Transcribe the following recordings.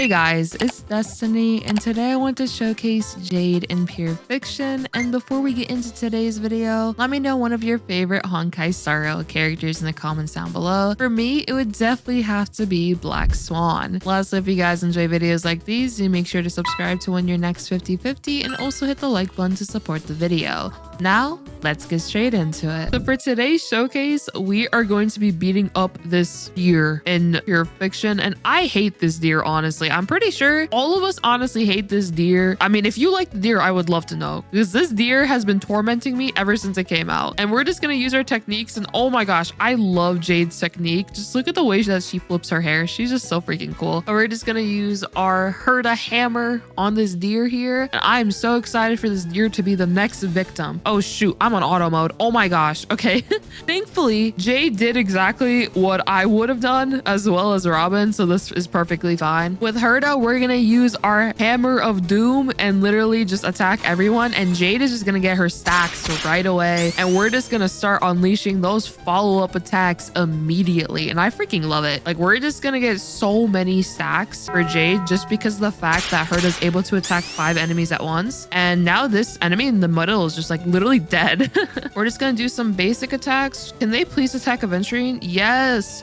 Hey guys, it's Destiny, and today I want to showcase Jade in Pure Fiction. And before we get into today's video, let me know one of your favorite Honkai Star Rail characters in the comments down below. For me, it would definitely have to be Black Swan. Lastly, if you guys enjoy videos like these, do make sure to subscribe to win your next 50/50 and also hit the like button to support the video. Now, let's get straight into it. So for today's showcase, we are going to be beating up this deer in Pure Fiction, and I hate this deer, honestly. I'm pretty sure all of us honestly hate this deer. I mean, if you like the deer, I would love to know, because this deer has been tormenting me ever since it came out. And we're just gonna use our techniques, and oh my gosh, I love Jade's technique. Just look at the way that she flips her hair. She's just so freaking cool. But we're just gonna use our Herta hammer on this deer here, and I am so excited for this deer to be the next victim. Oh shoot, I'm on auto mode. Oh my gosh. Okay. Thankfully, Jade did exactly what I would have done, as well as Robin, so this is perfectly fine. With Herta, we're gonna use our Hammer of Doom and literally just attack everyone, and Jade is just gonna get her stacks right away, and we're just gonna start unleashing those follow-up attacks immediately, and I freaking love it. Like, we're just gonna get so many stacks for Jade just because of the fact that Herta's able to attack 5 enemies at once, and now this enemy in the middle is just like literally dead. We're just gonna do some basic attacks. Can they please attack Aventurine? Yes,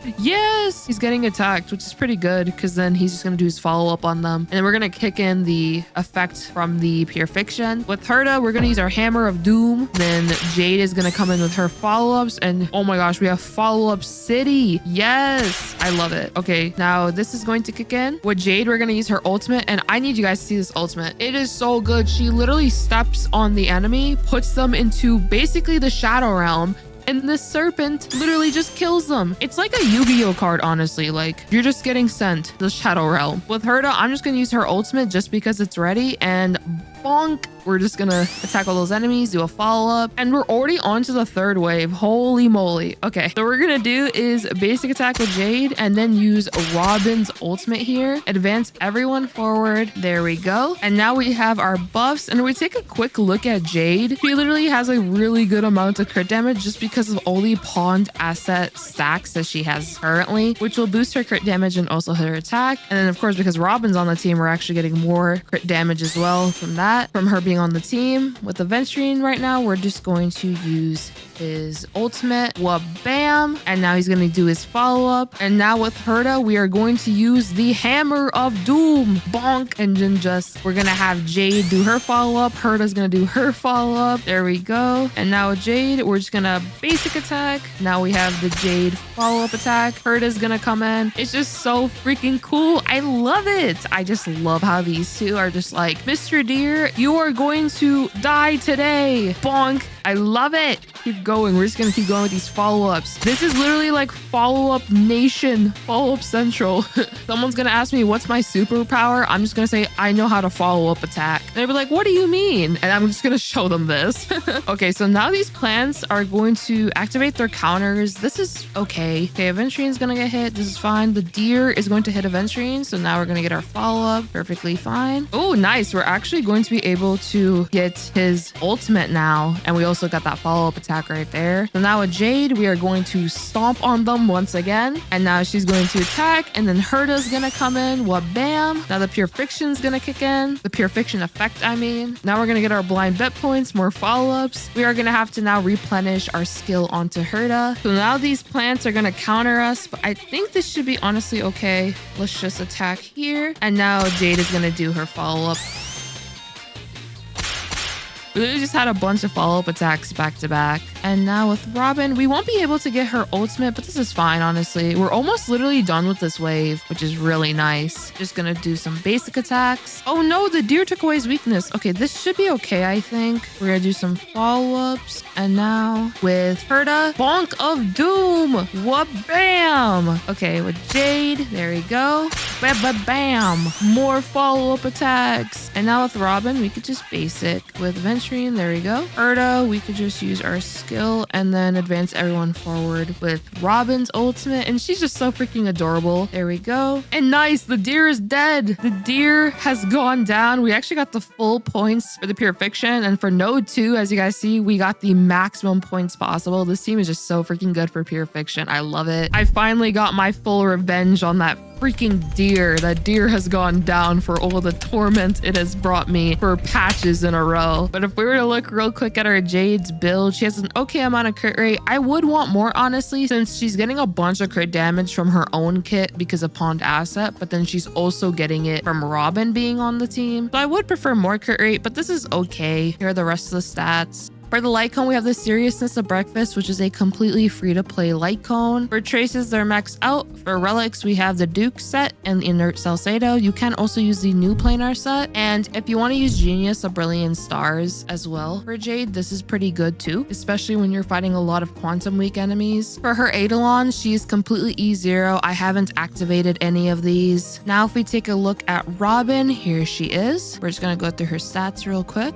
he's getting attacked, which is pretty good, because then he's just gonna do his follow-up on them, and then we're gonna kick in the effect from the Pure Fiction. With Herta, we're gonna use our Hammer of Doom, then Jade is gonna come in with her follow-ups, and oh my gosh, we have follow-up City. Yes, I love it. Okay, now this is going to kick in. With Jade, we're gonna use her ultimate, and I need you guys to see this ultimate. It is so good. She literally steps on the enemy, puts them into basically the Shadow Realm, and the serpent literally just kills them. It's like a Yu-Gi-Oh card, honestly. Like, you're just getting sent the Shadow Realm. With Herta, I'm just gonna use her ultimate just because it's ready, and bonk, we're just gonna attack all those enemies, do a follow-up, and we're already on to the 3rd wave. Holy moly. Okay, so what we're gonna do is basic attack with Jade and then use Robin's ultimate here, advance everyone forward. There we go. And now we have our buffs, and we take a quick look at Jade. She literally has a really good amount of crit damage just because of all the pawned asset stacks that she has currently, which will boost her crit damage and also her attack. And then of course, because Robin's on the team, we're actually getting more crit damage as well from that, from her being on the team. With Aventurine right now, we're just going to use his ultimate, bam, and now he's going to do his follow-up. And now with Herta, we are going to use the Hammer of Doom, bonk, and then just we're going to have Jade do her follow-up. Herta's going to do her follow-up. There we go. And now with Jade, we're just going to basic attack. Now we have the Jade follow-up attack. Herta's going to come in. It's just so freaking cool. I love it. I just love how these two are just like, Mr. Deer, you are going to die today, bonk. I love it. Keep going. We're just gonna keep going with these follow-ups. This is literally like follow-up nation, follow-up central. Someone's gonna ask me what's my superpower. I'm just gonna say I know how to follow-up attack. They'll be like, what do you mean? And I'm just gonna show them this. Okay, so now these plants are going to activate their counters. This is okay. Okay, Aventurine's gonna get hit. This is fine. The deer is going to hit Aventurine, so now we're gonna get our follow-up. Perfectly fine. Oh, nice. We're actually going to be able to get his ultimate now, and we also got that follow-up attack right there. So now with Jade, we are going to stomp on them once again, and now she's going to attack, and then Herta's gonna come in, bam. Now the Pure Fiction's gonna kick in, the Pure Fiction effect, I mean. Now we're gonna get our blind bet points, more follow-ups. We are gonna have to now replenish our skill onto Herta. So now these plants are gonna counter us, but I think this should be honestly okay. Let's just attack here, and now Jade is gonna do her follow-up. We literally just had a bunch of follow-up attacks back to back. And now with Robin, we won't be able to get her ultimate, but this is fine, honestly. We're almost literally done with this wave, which is really nice. Just gonna do some basic attacks. Oh no, the deer took away his weakness. Okay, this should be okay, I think. We're gonna do some follow-ups. And now with Herta, bonk of doom. Bam. Okay, with Jade, there we go. Bam. More follow-up attacks. And now with Robin, we could just basic. With Aventurine, there we go. Herta, we could just use our skill and then advance everyone forward with Robin's ultimate, and she's just so freaking adorable. There we go. And nice, the deer is dead. The deer has gone down. We actually got the full points for the Pure Fiction, and for node 2, as you guys see, we got the maximum points possible. This team is just so freaking good for Pure Fiction. I love it. I finally got my full revenge on that freaking deer. That deer has gone down for all the torment it has brought me for patches in a row. But if we were to look real quick at our Jade's build, she has an okay amount of crit rate. I would want more, honestly, since she's getting a bunch of crit damage from her own kit because of pawned asset, but then she's also getting it from Robin being on the team. So I would prefer more crit rate, but this is okay. Here are the rest of the stats. For the light cone, we have the Seriousness of Breakfast, which is a completely free-to-play light cone. For traces, they're maxed out. For relics, we have the Duke set and the Inert Salcedo. You can also use the new planar set. And if you want to use Genius of Brilliant Stars as well for Jade, this is pretty good too, especially when you're fighting a lot of quantum weak enemies. For her Eidolon, she's completely E0. I haven't activated any of these. Now, if we take a look at Robin, here she is. We're just going to go through her stats real quick.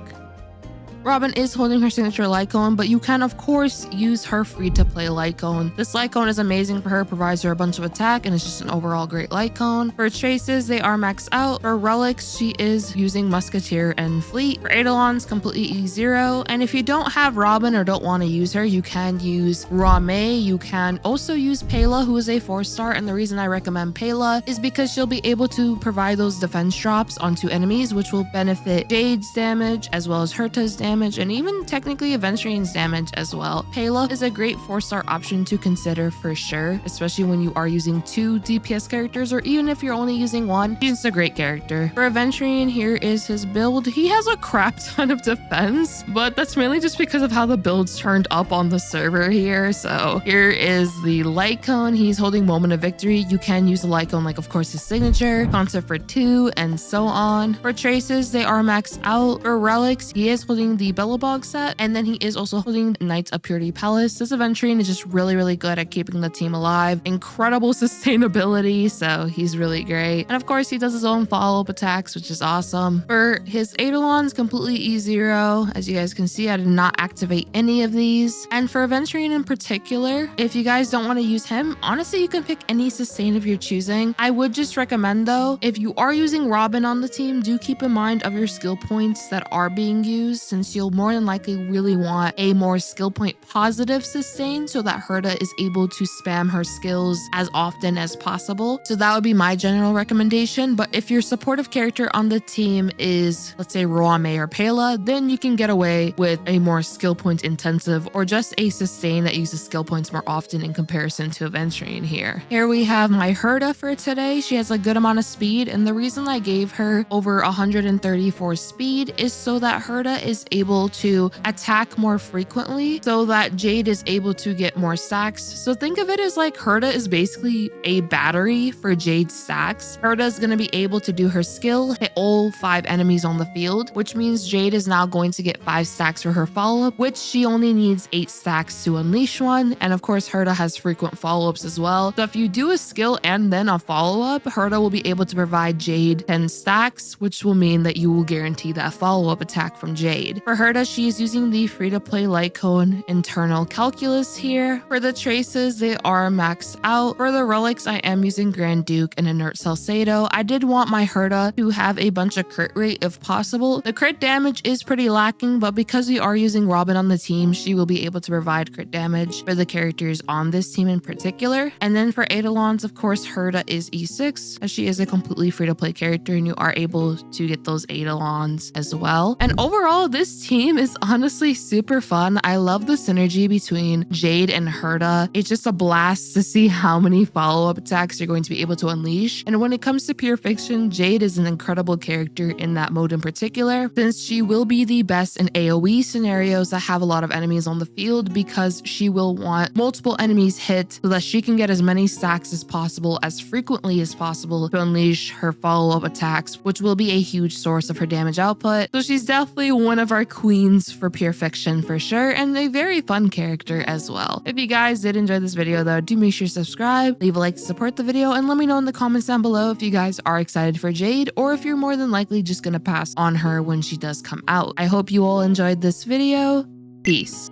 Robin is holding her signature light cone, but you can of course use her free-to-play light cone. This light cone is amazing for her, provides her a bunch of attack, and it's just an overall great light cone. For traces, they are maxed out. For relics, she is using Musketeer and Fleet. For Eidolons, completely E0. And if you don't have Robin or don't want to use her, you can use Rame. You can also use Pela, who is a 4-star, and the reason I recommend Pela is because she'll be able to provide those defense drops onto enemies, which will benefit Jade's damage as well as Herta's damage, and even technically Aventurine's damage as well. Pela is a great 4-star option to consider for sure, especially when you are using 2 DPS characters, or even if you're only using 1, he's a great character. For Aventurine, here is his build. He has a crap ton of defense, but that's mainly just because of how the build's turned up on the server here. So here is the light cone. He's holding Moment of Victory. You can use the light cone, like of course his signature, Concert for 2, and so on. For traces, they are maxed out. For relics, he is holding the Bellabog set, and then he is also holding Knights of Purity Palace. This Aventurine is just really good at keeping the team alive. Incredible sustainability, so he's really great. And of course, he does his own follow-up attacks, which is awesome. For his Eidolons, completely E0. As you guys can see, I did not activate any of these. And for Aventurine in particular, if you guys don't want to use him, honestly, you can pick any sustain of your choosing. I would just recommend though, if you are using Robin on the team, do keep in mind of your skill points that are being used, since you'll more than likely really want a more skill point positive sustain so that Herta is able to spam her skills as often as possible. So that would be my general recommendation. But if your supportive character on the team is, let's say, Roame or Pela, then you can get away with a more skill point intensive or just a sustain that uses skill points more often in comparison to Aventurine here. Here we have my Herta for today. She has a good amount of speed, and the reason I gave her over 134 speed is so that Herta is able to attack more frequently so that Jade is able to get more stacks. So think of it as like Herta is basically a battery for Jade's stacks. Herta is going to be able to do her skill, hit all 5 enemies on the field, which means Jade is now going to get 5 stacks for her follow-up, which she only needs 8 stacks to unleash one. And of course, Herta has frequent follow-ups as well. So if you do a skill and then a follow-up, Herta will be able to provide Jade 10 stacks, which will mean that you will guarantee that follow-up attack from Jade. For Herta, she is using the free-to-play light cone internal calculus here. For the traces, they are maxed out. For the relics, I am using Grand Duke and Inert Salcedo. I did want my Herta to have a bunch of crit rate if possible. The crit damage is pretty lacking, but because we are using Robin on the team, she will be able to provide crit damage for the characters on this team in particular. And then for Eidolons, of course, Herta is E6, as she is a completely free-to-play character, and you are able to get those Eidolons as well. And overall, this team is honestly super fun. I love the synergy between Jade and Herta. It's just a blast to see how many follow-up attacks you're going to be able to unleash. And when it comes to pure fiction, Jade is an incredible character in that mode in particular, since she will be the best in AoE scenarios that have a lot of enemies on the field, because she will want multiple enemies hit so that she can get as many stacks as possible as frequently as possible to unleash her follow-up attacks, which will be a huge source of her damage output. So she's definitely one of our queens for pure fiction for sure, and a very fun character as well. If you guys did enjoy this video though, do make sure to subscribe, leave a like to support the video, and let me know in the comments down below if you guys are excited for Jade, or if you're more than likely just gonna pass on her when she does come out. I hope you all enjoyed this video. Peace.